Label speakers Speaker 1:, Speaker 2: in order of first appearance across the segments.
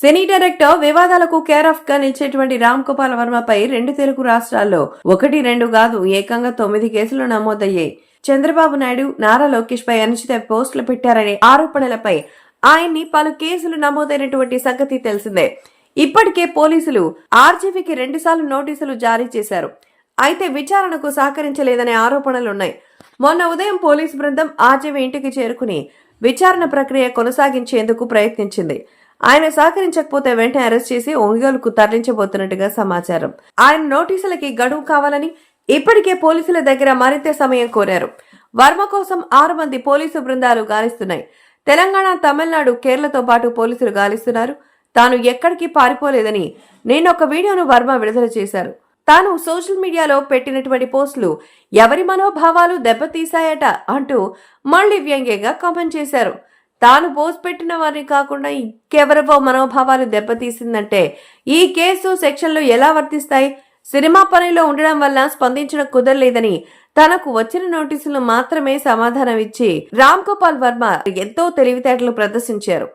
Speaker 1: సినీ director వివాదాలకు care of గా నిలిచేటువంటి రామ్ గోపాల్ వర్మపై 2 తెలుగు రాష్ట్రాల్లో 1-2 కాదు ఏకంగా 9 కేసులు నమోదయ్యాయి. చంద్రబాబు నాయుడు, నారా లోకేష్ పై అనుచిత పోస్టులు పెట్టారనే ఆరోపణలపై ఆయన్ని పలు కేసులు నమోదైనటువంటి సంగతి తెలిసిందే. ఇప్పటికే పోలీసులు ఆర్జీవీకి 2 సార్లు నోటీసులు జారీ చేశారు. అయితే విచారణకు సహకరించలేదనే ఆరోపణలున్నాయి. మొన్న ఉదయం పోలీసు బృందం ఆర్జీవీ ఇంటికి చేరుకుని విచారణ ప్రక్రియ కొనసాగించేందుకు ప్రయత్నించింది. ఆయన సహకరించకపోతే వెంటనే అరెస్ట్ చేసి ఒంగోలుకు తరలించబోతున్నట్టుగా సమాచారం. ఆయన నోటీసులకి గడువు కావాలని ఇప్పటికే పోలీసుల దగ్గర మరింత సమయం కోరారు. వర్మ కోసం 6 మంది పోలీసు బృందాలు గాలిస్తున్నాయి. తెలంగాణ, తమిళనాడు, కేరళతో పాటు పోలీసులు గాలిస్తున్నారు. తాను ఎక్కడికి పారిపోలేదని నేనొక వీడియోను వర్మ విడుదల చేశారు. తాను సోషల్ మీడియాలో పెట్టినటువంటి పోస్టులు ఎవరి మనోభావాలు దెబ్బతీశాయట అంటూ మళ్లీ వ్యంగ్యంగా కామెంట్ చేశారు. తాను పోస్ట్ పెట్టిన వారిని కాకుండా ఇంకెవరివో మనోభావాలు దెబ్బతీసిందంటే ఈ కేసు సెక్షన్లు ఎలా వర్తిస్తాయి? సినిమా పనిలో ఉండడం వల్ల స్పందించడం కుదరలేదని తనకు వచ్చిన నోటీసులు మాత్రమే సమాధానం ఇచ్చి రామ్ గోపాల్ వర్మ ఎంతో తెలివితేటలు ప్రదర్శించారు.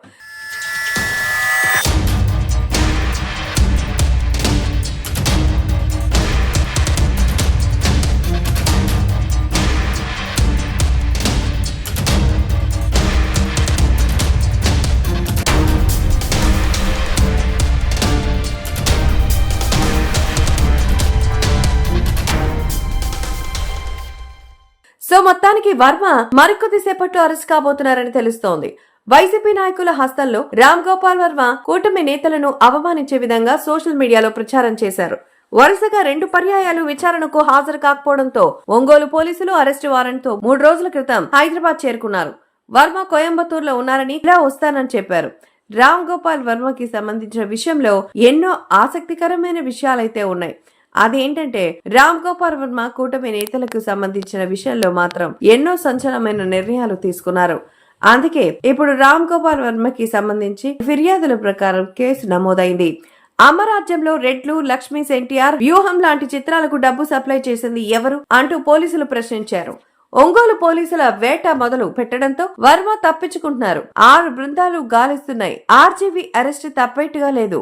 Speaker 1: సో మొత్తానికి వర్మ మరికొద్దిసేపట్లో అరెస్ట్ కాబోతున్నారని తెలుస్తోంది. వైసీపీ నాయకుల హస్తంలో రామ్ గోపాల్ వర్మ కూటమి నేతలను అవమానించే విధంగా సోషల్ మీడియాలో ప్రచారం చేశారు. వరుసగా 2 పర్యాయాలు విచారణకు హాజరు కాకపోవడంతో ఒంగోలు పోలీసులు అరెస్టు వారెంట్తో 3 రోజుల క్రితం హైదరాబాద్ చేరుకున్నారు. వర్మ కోయంబత్తూరులో ఉన్నారని, ఇలా వస్తానని చెప్పారు. రామ్ గోపాల్ వర్మకి సంబంధించిన విషయంలో ఎన్నో ఆసక్తికరమైన విషయాలైతే ఉన్నాయి. అదేంటంటే రామ్ గోపాల్ వర్మ కూటమి నేతలకు సంబంధించిన విషయంలో మాత్రం ఎన్నో సంచలనమైన నిర్ణయాలు తీసుకున్నారు. అందుకే ఇప్పుడు రామ్ గోపాల్ వర్మకి సంబంధించి ఫిర్యాదుల ప్రకారం కేసు నమోదైంది. అమరాజ్యంలో రెడ్లు, లక్ష్మీ, ఎన్టీఆర్ వ్యూహం లాంటి చిత్రాలకు డబ్బు సప్లై చేసింది ఎవరు అంటూ పోలీసులు ప్రశ్నించారు. ఒంగోలు పోలీసుల వేట మొదలు పెట్టడంతో వర్మ తప్పించుకుంటున్నారు. 6 బృందాలు గాలిస్తున్నాయి. ఆర్జీవీ అరెస్ట్ తప్పేట్టుగా లేదు.